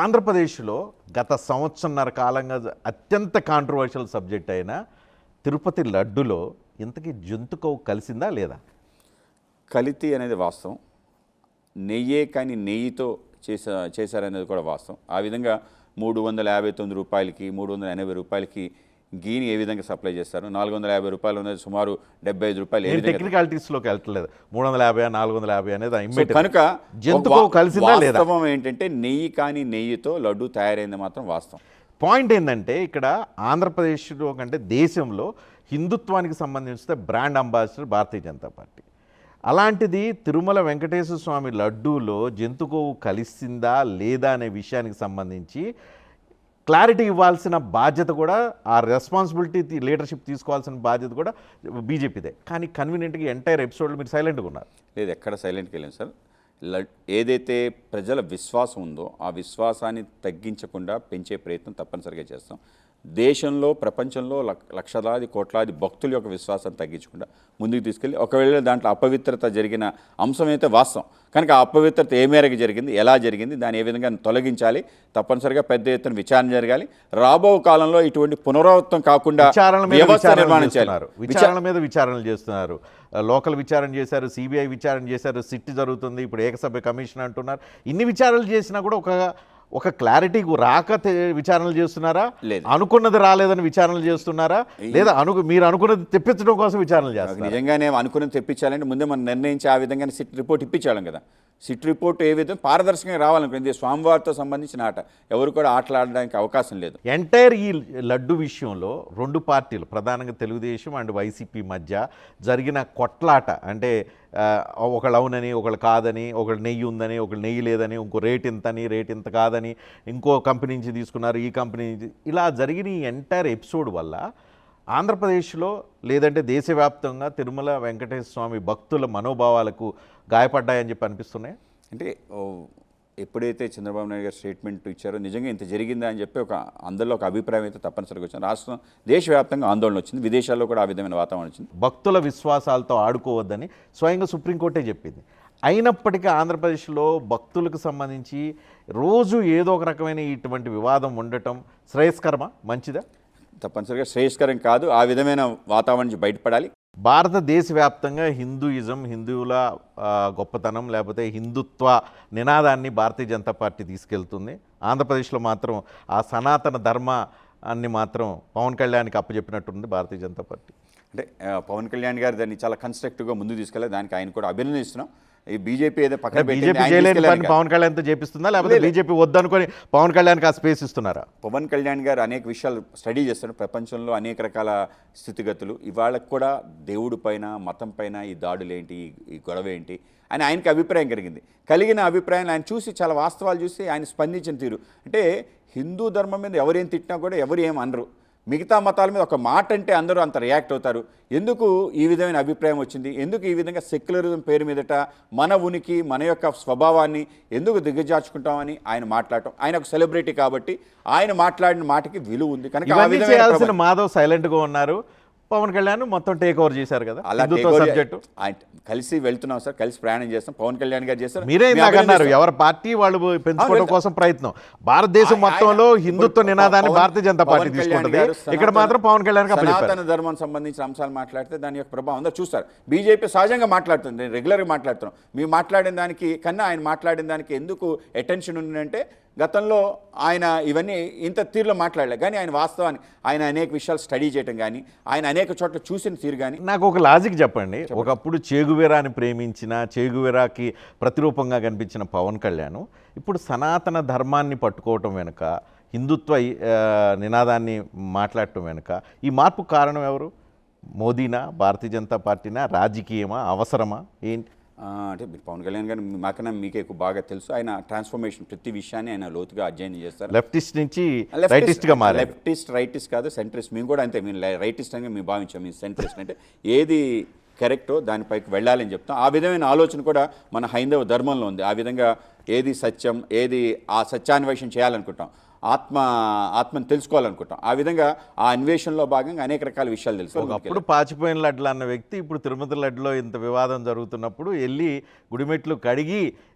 ఆంధ్రప్రదేశ్లో గత సంవత్సరన్నర కాలంగా అత్యంత కాంట్రవర్షియల్ సబ్జెక్ట్ అయిన తిరుపతి లడ్డులో ఇంతకీ జంతుకవు కలిసిందా లేదా? కలితి అనేది వాస్తవం. నెయ్యే కానీ నెయ్యితో చేశారనేది కూడా వాస్తవం. ఆ విధంగా 359 రూపాయలకి 380 రూపాయలకి గీని ఏ విధంగా సప్లై చేస్తారు? 450 రూపాయలు అనేది సుమారు 75 రూపాయలు. టెక్నికాలిటీస్లోకి వెళ్ళట్లేదు. 350 450 అనేది కనుక జంతుకవు కలిసిందా లేదా? వాస్తవం ఏంటంటే నెయ్యి కానీ నెయ్యితో లడ్డు తయారైంది మాత్రం వాస్తవం. పాయింట్ ఏంటంటే ఇక్కడ ఆంధ్రప్రదేశ్లో కంటే దేశంలో హిందుత్వానికి సంబంధించిన brand ambassador Bharatiya Janata party. అలాంటిది తిరుమల వెంకటేశ్వర స్వామి లడ్డూలో జంతుకోవు కలిసిందా లేదా అనే విషయానికి సంబంధించి క్లారిటీ ఇవ్వాల్సిన బాధ్యత కూడా, ఆ రెస్పాన్సిబిలిటీ లీడర్షిప్ తీసుకోవాల్సిన బాధ్యత కూడా బీజేపీదే. కానీ కన్వీనియంట్గా ఎంటైర్ ఎపిసోడ్లో మీరు సైలెంట్గా ఉన్నారు. లేదు, ఎక్కడ సైలెంట్కి వెళ్ళాను సార్. ఏదైతే ప్రజల విశ్వాసం ఉందో ఆ విశ్వాసాన్ని తగ్గించకుండా పెంచే ప్రయత్నం తప్పనిసరిగా చేస్తాం. దేశంలో ప్రపంచంలో లక్షలాది కోట్లాది భక్తుల యొక్క విశ్వాసాన్ని తగ్గించకుండా ముందుకు తీసుకెళ్ళి, ఒకవేళ దాంట్లో అపవిత్రత జరిగిన అంశం అయితే వాస్తవం. కనుక ఆ అపవిత్రత ఏ మేరకు జరిగింది, ఎలా జరిగింది, దాన్ని ఏ విధంగా తొలగించాలి, తప్పనిసరిగా పెద్ద ఎత్తున విచారణ జరగాలి. రాబో కాలంలో ఇటువంటి పునరావృతం కాకుండా వ్యవస్థ నిర్మాణం చేయాలి. విచారణ మీద విచారణలు చేస్తున్నారు. లోకల్ విచారణ చేశారు, సిబిఐ విచారణ చేశారు, సిట్ జరుగుతుంది, ఇప్పుడు ఏకసభ్య కమిషన్ అంటున్నారు. ఇన్ని విచారణలు చేసినా కూడా ఒక క్లారిటీ రాక విచారణలు చేస్తున్నారా? లేదు, అనుకున్నది రాలేదని విచారణలు చేస్తున్నారా? లేదా మీరు అనుకున్నది తెప్పించడం కోసం విచారణలు చేస్తారు? నిజంగానే అనుకున్నది తెప్పించాలంటే ముందే మనం నిర్ణయించి ఆ విధంగానే సిట్ రిపోర్ట్ ఇప్పించాలి కదా. సిట్ రిపోర్ట్ ఏ విధంగా పారదర్శకంగా రావాలనుకుంది. స్వామివారితో సంబంధించిన ఆట ఎవరు కూడా ఆటలాడడానికి అవకాశం లేదు. ఎంటైర్ ఈ లడ్డు విషయంలో రెండు పార్టీలు, ప్రధానంగా తెలుగుదేశం అండ్ వైసీపీ మధ్య జరిగిన కొట్లాట, అంటే ఒకళ్ళు అవునని ఒకళ్ళు కాదని, ఒకళ్ళు నెయ్యి ఉందని ఒకళ్ళు నెయ్యి లేదని, ఇంకో రేట్ ఇంతని రేట్ ఇంత కాదని, ఇంకో కంపెనీ నుంచి తీసుకున్నారు, ఈ కంపెనీ నుంచి, ఇలా జరిగిన ఈ ఎంటైర్ ఎపిసోడ్ వల్ల ఆంధ్రప్రదేశ్లో లేదంటే దేశవ్యాప్తంగా తిరుమల వెంకటేశ్వర స్వామి భక్తుల మనోభావాలకు గాయపడ్డాయని చెప్పి అనిపిస్తున్నాయి. అంటే ఎప్పుడైతే చంద్రబాబు నాయుడు గారు స్టేట్మెంట్ ఇచ్చారో నిజంగా ఇంత జరిగిందా అని చెప్పి అందరిలో ఒక అభిప్రాయం అయితే తప్పనిసరిగా వచ్చింది. రాష్ట్రం దేశవ్యాప్తంగా ఆందోళన వచ్చింది, విదేశాల్లో కూడా ఆ విధమైన వాతావరణం వచ్చింది. భక్తుల విశ్వాసాలతో ఆడుకోవద్దని స్వయంగా సుప్రీంకోర్టే చెప్పింది. అయినప్పటికీ ఆంధ్రప్రదేశ్లో భక్తులకు సంబంధించి రోజు ఏదో ఒక రకమైన ఇటువంటి వివాదం ఉండటం శ్రేయస్కరమా, మంచిదా? తప్పనిసరిగా శ్రేయస్కరం కాదు. ఆ విధమైన వాతావరణం నుంచి బయటపడాలి. భారతదేశ వ్యాప్తంగా హిందూయిజం, హిందువుల గొప్పతనం లేకపోతే హిందుత్వ నినాదాన్ని భారతీయ జనతా పార్టీ తీసుకెళ్తుంది. ఆంధ్రప్రదేశ్లో మాత్రం ఆ సనాతన ధర్మాన్ని మాత్రం పవన్ కళ్యాణ్కి అప్పచెప్పినట్టుంది భారతీయ జనతా పార్టీ. అంటే పవన్ కళ్యాణ్ గారు దాన్ని చాలా కన్స్ట్రక్టివ్గా ముందు తీసుకెళ్ళాలి. దానికి ఆయన కూడా అభినందిస్తున్నాం. ఈ బీజేపీ ఏదో పక్కన పవన్ కళ్యాణ్తో చేపిస్తుందా, లేకపోతే బీజేపీ వద్దనుకొని పవన్ కళ్యాణ్కి ఆ స్పేస్ ఇస్తున్నారా? పవన్ కళ్యాణ్ గారు అనేక విషయాలు స్టడీ చేస్తారు. ప్రపంచంలో అనేక రకాల స్థితిగతులు, ఇవాళకు కూడా దేవుడి పైన, మతం పైన ఈ దాడులు ఏంటి, ఈ గొడవ ఏంటి అని ఆయనకి అభిప్రాయం కలిగిన అభిప్రాయాన్ని ఆయన చూసి, చాలా వాస్తవాలు చూసి ఆయన స్పందించిన తీరు, అంటే హిందూ ధర్మం మీద ఎవరేం తిట్టినా కూడా ఎవరు ఏం అనరు. మిగతా మతాల మీద ఒక మాట అంటే అందరూ అంత రియాక్ట్ అవుతారు. ఎందుకు ఈ విధమైన అభిప్రాయం వచ్చింది? ఎందుకు ఈ విధంగా సెక్యులరిజం పేరు మీదట మన ఉనికి, మన యొక్క స్వభావాన్ని ఎందుకు దిగజార్చుకుంటామని ఆయన మాట్లాడటం. ఆయన ఒక సెలబ్రిటీ కాబట్టి ఆయన మాట్లాడిన మాటకి విలువ ఉంది. కనుక మాధవ్ సైలెంట్గా ఉన్నారు, పవన్ కళ్యాణ్ మొత్తం టేక్ ఓవర్ చేశారు కదా. అలా సబ్జెక్టు కలిసి వెళ్తున్నాం సార్, కలిసి ప్రయాణం చేస్తాం. పవన్ కళ్యాణ్ గారు చేస్తారు, మీరే అన్నారు ఎవరి పార్టీ వాళ్ళు పెంచుకోవడం కోసం ప్రయత్నం. భారతదేశం మొత్తంలో హిందుత్వ నినాదాన్ని భారతీయ జనతా పార్టీ తీసుకుంటుంది, ఇక్కడ మాత్రం పవన్ కళ్యాణ్ సనాతన ధర్మానికి సంబంధించిన అంశాలు మాట్లాడితే దాని యొక్క ప్రభావం అందరూ చూస్తారు. బీజేపీ సహజంగా మాట్లాడుతుంది, నేను రెగ్యులర్గా మాట్లాడుతున్నాం. మేము మాట్లాడిన దానికి కన్నా ఆయన మాట్లాడిన దానికి ఎందుకు అటెన్షన్ ఉందంటే, గతంలో ఆయన ఇవన్నీ ఇంత తీరులో మాట్లాడలే, కానీ ఆయన వాస్తవాన్ని ఆయన అనేక విషయాలు స్టడీ చేయడం కానీ, ఆయన అనేక చోట్ల చూసిన తీరు కానీ. నాకు ఒక లాజిక్ చెప్పండి. ఒకప్పుడు చేగువేరాని ప్రేమించిన, చేగువేరాకి ప్రతిరూపంగా కనిపించిన పవన్ కళ్యాణ్ ఇప్పుడు సనాతన ధర్మాన్ని పట్టుకోవటం వెనుక, హిందుత్వ నినాదాన్ని మాట్లాడటం వెనుక ఈ మార్పు కారణం ఎవరు? మోదీనా, భారతీయ జనతా పార్టీనా, రాజకీయమా, అవసరమా, ఏంటి? అంటే పవన్ కళ్యాణ్ గారు మాకన్నా మీకే ఎక్కువ బాగా తెలుసు. ఆయన ట్రాన్స్ఫర్మేషన్ ప్రతి విషయాన్ని ఆయన లోతుగా అధ్యయనం చేస్తారు. లెఫ్టిస్ట్ నుంచి రైటిస్ట్గా మారారు. లెఫ్టిస్ట్, రైటిస్ట్ కాదు, సెంట్రిస్ట్. మేము కూడా అంతే, మేము రైటిస్ట్ అని మేము భావించాం. మేము సెంట్రిస్ట్ అంటే ఏది కరెక్టో దానిపైకి వెళ్ళాలని చెప్తాం. ఆ విధమైన ఆలోచన కూడా మన హైందవ ధర్మంలో ఉంది. ఆ విధంగా ఏది సత్యం, ఏది ఆ సత్యాన్వేషణ చేయాలనుకుంటాం, ఆత్మను తెలుసుకోవాలనుకుంటాం. ఆ విధంగా ఆ అన్వేషణలో భాగంగా అనేక రకాల విషయాలు తెలుసుకోవాలి. అప్పుడు పాచిపోయిన లడ్లు అన్న వ్యక్తి ఇప్పుడు తిరుమతి లడ్డులో ఇంత వివాదం జరుగుతున్నప్పుడు వెళ్ళి గుడిమెట్లు కడిగి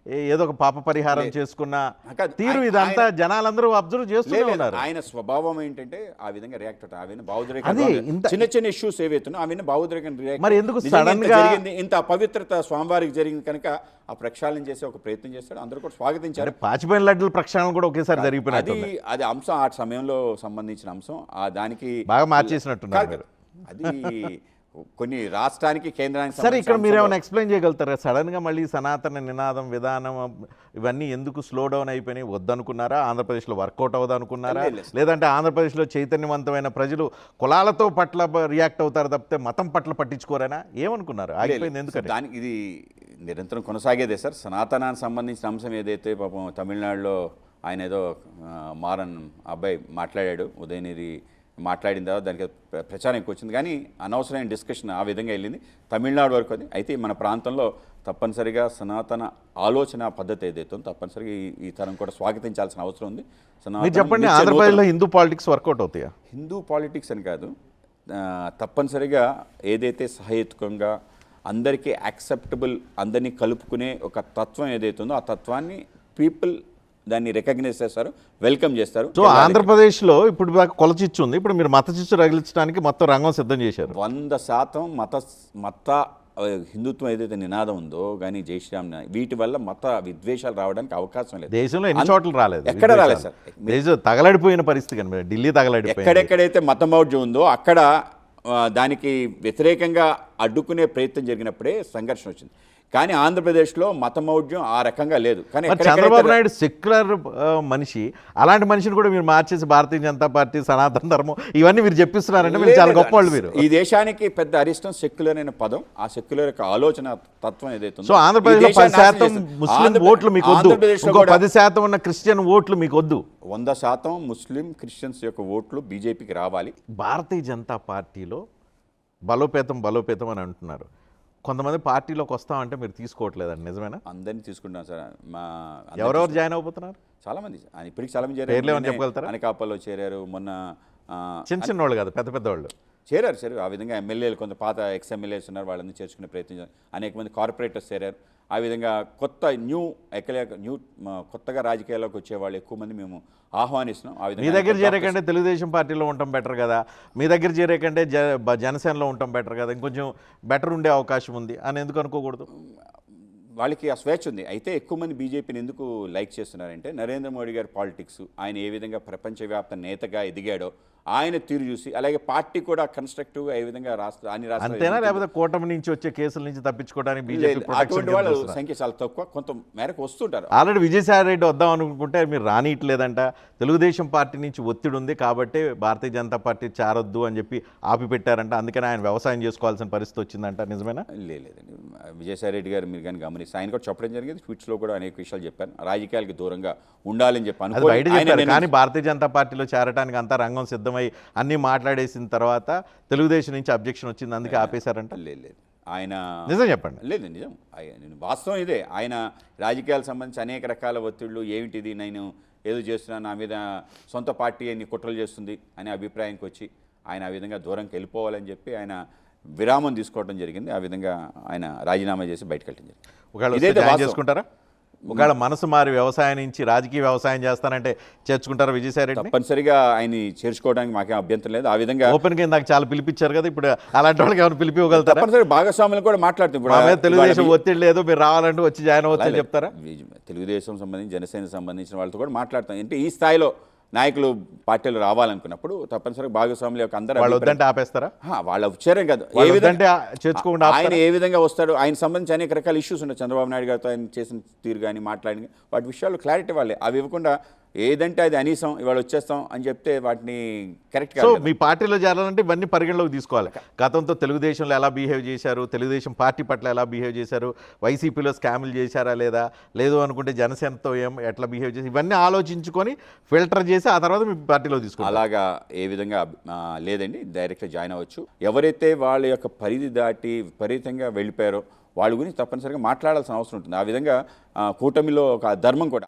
ఏదో ఒక పాప పరిహారం చేసుకున్న కాదు, తీరు ఇదంతా జనాలందరూ అబ్జర్వ్ చేస్తూనే లేదు, ఉన్నారు. ఆయన స్వభావం ఏంటంటే ఆ విధంగా రియాక్ట్ అవుతారు. ఆవిడ అదే, భావోద్రేక చిన్న చిన్న ఇష్యూస్ ఏవైతున్నాయో ఆవిడ భావోద్రేకం రియాక్ట్. మరి ఎందుకు నిజంగా sudden ఇంత గా జరిగింది, ఇంత అపవిత్రత స్వామివారికి జరిగింది కనుక ఆ ప్రక్షాళన చేసే ఒక ప్రయత్నం చేస్తాడు. అందరూ కూడా స్వాగతించారు. పాచిపోయిన లడ్డూల ప్రక్షాళన కూడా ఒకేసారి అది జరిగిపోయినట్టు అది అంశం ఆ సమయంలో సంబంధించిన అంశం. ఆ దానికి బాగా మార్చేసినట్టున్నారు కాదు, అది కొన్ని రాష్ట్రానికి కేంద్రానికి సరే, ఇక్కడ సంబంధించిన మీరు అంశంలో- ఏమైనా ఎక్స్ప్లెయిన్ చేయగలుగుతారా? సడన్ గా మళ్ళీ సనాతన నినాదం విధానం ఇవన్నీ ఎందుకు స్లో డౌన్ అయిపోయినాయి? వద్దనుకున్నారా? ఆంధ్రప్రదేశ్లో వర్కౌట్ అవ్వదు అనుకున్నారా? లేదు. లేదంటే ఆంధ్రప్రదేశ్లో చైతన్యవంతమైన ప్రజలు కులాలతో పట్ల రియాక్ట్ అవుతారు తప్పితే మతం పట్ల పట్టించుకోరేనా? ఏమనుకున్నారు? ఆగిపోయింది ఎందుకని? దానికి ఇది నిరంతరం కొనసాగేదే సార్. సనాతనానికి సంబంధించిన అంశం ఏదైతే పాపం తమిళనాడులో ఆయన ఏదో మారన్ అబ్బాయి మాట్లాడాడు, ఉదయనిధి మాట్లాడిన తర్వాత దానికి ప్రచారం ఎక్కువ వచ్చింది, కానీ అనవసరమైన డిస్కషన్ ఆ విధంగా వెళ్ళింది తమిళనాడు వరకు. అది అయితే మన ప్రాంతంలో తప్పనిసరిగా సనాతన ఆలోచన పద్ధతి ఏదైతే ఉందో తప్పనిసరిగా ఈ తరం కూడా స్వాగతించాల్సిన అవసరం ఉంది. మీరు చెప్పండి, ఆంధ్రప్రదేశ్లో హిందూ పాలిటిక్స్ వర్కౌట్ అవుతాయా? హిందూ పాలిటిక్స్ అని కాదు, తప్పనిసరిగా ఏదైతే సహేతుకంగా అందరికీ యాక్సెప్టబుల్, అందరినీ కలుపుకునే ఒక తత్వం ఏదైతే ఉందో ఆ తత్వాన్ని పీపుల్ దాన్ని రికగ్నైజ్ చేస్తారు, వెల్కమ్ చేస్తారు. సో ఆంధ్రప్రదేశ్లో ఇప్పుడు దాకా కొల చిచ్చు ఉంది, ఇప్పుడు మీరు మత చిచ్చు రగిలించడానికి మొత్తం రంగం సిద్ధం చేశారు. 100% మత హిందుత్వం ఏదైతే నినాదం ఉందో కానీ జై శ్రీరామ్ వీటి వల్ల మత విద్వేషాలు రావడానికి అవకాశం లేదు. దేశంలో ఎన్ని చోట్ల రాలేదు, ఎక్కడ రాలేదు సార్. దేశం తగలడిపోయిన పరిస్థితి కానీ ఢిల్లీ తగలడిపోయింది. ఎక్కడెక్కడైతే మతమౌఢ్యం ఉందో అక్కడ దానికి వ్యతిరేకంగా అడ్డుకునే ప్రయత్నం జరిగినప్పుడే సంఘర్షణ వచ్చింది. కానీ ఆంధ్రప్రదేశ్లో మతమౌఢ్యం ఆ రకంగా లేదు. కానీ చంద్రబాబు నాయుడు సెక్యులర్ మనిషి, అలాంటి మనిషిని కూడా మీరు మార్చేసి భారతీయ జనతా పార్టీ, సనాతన ధర్మం ఇవన్నీ మీరు చెప్పిస్తున్నారంటే మీరు చాలా గొప్ప వాళ్ళు. మీరు ఈ దేశానికి పెద్ద అరిష్టం సెక్యులర్ అయిన పదం, ఆ సెక్యులర్ యొక్క ఆలోచన తత్వం ఏదైతే సో ఆంధ్రప్రదేశ్లో 10% ముస్లిం ఓట్లు మీకు వద్దు, ఇంకో 10% ఉన్న క్రిస్టియన్ ఓట్లు మీకు వద్దు. 100% ముస్లిం క్రిస్టియన్స్ యొక్క ఓట్లు బీజేపీకి రావాలి. భారతీయ జనతా పార్టీలో బలోపేతం అని అంటున్నారు. కొంతమంది పార్టీలోకి వస్తామంటే మీరు తీసుకోవట్లేదండి, నిజమేనా? అందరినీ తీసుకుంటాం సార్. ఎవరెవరు జాయిన్ అయిపోతున్నారు? చాలా మంది, ఇప్పటికి చాలా మంది పేర్లు ఏమైనా చెప్పగలుగుతారా? అనకాపల్లో చేరారు, మొన్న చిన్న వాళ్ళు కాదు, పెద్ద వాళ్ళు చేరారు. ఆ విధంగా ఎమ్మెల్యేలు, కొంత పాత ఎక్స్ ఎమ్మెల్యేస్ ఉన్నారు, వాళ్ళని చేర్చుకునే ప్రయత్నం చేశారు. అనేక మంది కార్పొరేటర్స్ చేరారు. ఆ విధంగా కొత్తగా రాజకీయాల్లోకి వచ్చే వాళ్ళు ఎక్కువ మంది మేము ఆహ్వానిస్తున్నాం. ఆ విధంగా మీ దగ్గర చేరేకంటే తెలుగుదేశం పార్టీలో ఉండటం బెటర్ కదా, మీ దగ్గర చేరేకంటే జనసేనలో ఉండటం బెటర్ కదా, ఇంకొంచెం బెటర్ ఉండే అవకాశం ఉంది అని ఎందుకు అనుకోకూడదు? వాళ్ళకి ఆ స్వేచ్ఛ ఉంది. అయితే ఎక్కువ మంది బీజేపీని ఎందుకు లైక్ చేస్తున్నారంటే నరేంద్ర మోడీ గారి పాలిటిక్స్, ఆయన ఏ విధంగా ప్రపంచవ్యాప్త నేతగా ఎదిగాడో ఆయన తీరు చూసి, అలాగే పార్టీ కూడా కన్స్ట్రక్టివ్గా ఏ విధంగా అన్ని రాష్ట్రాలు అంతేనా, లేకపోతే కూటమి నుంచి వచ్చే కేసుల నుంచి తప్పించుకోవడానికి బీజేపీ అటువంటి వాళ్ళ సంఖ్య చాలా తక్కువ, కొంత మేరకు వస్తుంటారు. ఆల్రెడీ విజయసాయి రెడ్డి వద్దాం అనుకుంటే మీరు రానియట్లేదంట, తెలుగుదేశం పార్టీ నుంచి ఒత్తిడి ఉంది కాబట్టి భారతీయ జనతా పార్టీ చేరొద్దు అని చెప్పి ఆపి పెట్టారంట, అందుకని ఆయన వ్యవసాయం చేసుకోవాల్సిన పరిస్థితి వచ్చిందంట, నిజమేనా? లేదండి, విజయసాయి రెడ్డి గారు మీరు కానీ గమనిస్తే ఆయన కూడా చెప్పడం జరిగింది, ట్వీట్స్లో కూడా అనేక విషయాలు చెప్పాను, రాజకీయాలకు దూరంగా ఉండాలని చెప్పి అది బయట చెప్పారు. కానీ భారతీయ జనతా పార్టీలో చేరడానికి అంతా రంగం సిద్ధమై అన్నీ మాట్లాడేసిన తర్వాత తెలుగుదేశం నుంచి అబ్జెక్షన్ వచ్చింది, అందుకే ఆపేశారంట. లేదు, ఆయన నిజం చెప్పండి. లేదు, నిజం, నేను వాస్తవం ఇదే. ఆయన రాజకీయాలకు సంబంధించి అనేక రకాల ఒత్తిళ్లు, ఏమిటిది నేను ఏదో చేస్తున్నా, నా మీద సొంత పార్టీ అన్ని కుట్రలు చేస్తుంది అనే అభిప్రాయానికి వచ్చి ఆయన ఆ విధంగా దూరంకి వెళ్ళిపోవాలని చెప్పి ఆయన విరామం తీసుకోవడం జరిగింది. ఆ విధంగా ఆయన రాజీనామా చేసి బయటకు వెళ్ళడం జరిగింది. ఒకవేళ చేసుకుంటారా? ఒకవేళ మనసు మారి వ్యవసాయం నుంచి రాజకీయ వ్యవసాయం చేస్తానంటే చేర్చుకుంటారా విజయసాయి రెడ్డి? తప్పనిసరిగా ఆయన్ని చేర్చుకోవడానికి మాకేం అభ్యంతరం లేదు. ఆ విధంగా ఓపెన్ గా నాకు చాలా పిలిపించారు కదా, ఇప్పుడు అలాంటి వాళ్ళకి ఏమైనా పిలిపివ్వగలుగుతారా? తప్పనిసరిగా భాగస్వాములు కూడా మాట్లాడుతుంది. తెలుగుదేశం ఒత్తిడి లేదు, మీరు రావాలంటే వచ్చి జాయిన్ అవ్వచ్చు చెప్తారా? తెలుగుదేశం సంబంధించి, జనసేన సంబంధించిన వాళ్ళతో కూడా మాట్లాడతాం. అంటే ఈ స్థాయిలో నాయకులు పార్టీలు రావాలనుకున్నప్పుడు తప్పనిసరిగా భాగస్వాముల యొక్క అందరూ వాళ్ళు వద్దంటే ఆపేస్తారా? వాళ్ళు వచ్చారే కాదు, చేర్చుకోకుండా ఆయన ఏ విధంగా వస్తాడు, ఆయన సంబంధించి అనేక రకాల ఇష్యూస్ ఉన్నాయి. చంద్రబాబు నాయుడు గారితో ఆయన చేసిన తీరు కానీ మాట్లాడి వాటి విషయాలు క్లారిటీ వాళ్ళే. అవి ఇవ్వకుండా ఏదంటే అది అనీసం ఇవాళ వచ్చేస్తాం అని చెప్తే వాటిని కరెక్ట్. సో మీ పార్టీలో చేరాలంటే ఇవన్నీ పరిగణలోకి తీసుకోవాలి. గతంతో తెలుగుదేశంలో ఎలా బిహేవ్ చేశారు, తెలుగుదేశం పార్టీ పట్ల ఎలా బిహేవ్ చేశారు, వైసీపీలో స్కాములు చేశారా లేదా, లేదు అనుకుంటే జనసేనతో ఎట్లా బిహేవ్ చేసి, ఇవన్నీ ఆలోచించుకొని ఫిల్టర్ చేసి ఆ తర్వాత మీ పార్టీలో తీసుకోవాలి. అలాగా ఏ విధంగా లేదండి, డైరెక్ట్గా జాయిన్ అవ్వచ్చు. ఎవరైతే వాళ్ళ యొక్క పరిధి దాటి విపరీతంగా వెళ్ళిపోయారో వాళ్ళ గురించి తప్పనిసరిగా మాట్లాడాల్సిన అవసరం ఉంటుంది. ఆ విధంగా కూటమిలో ఒక ధర్మం కూడా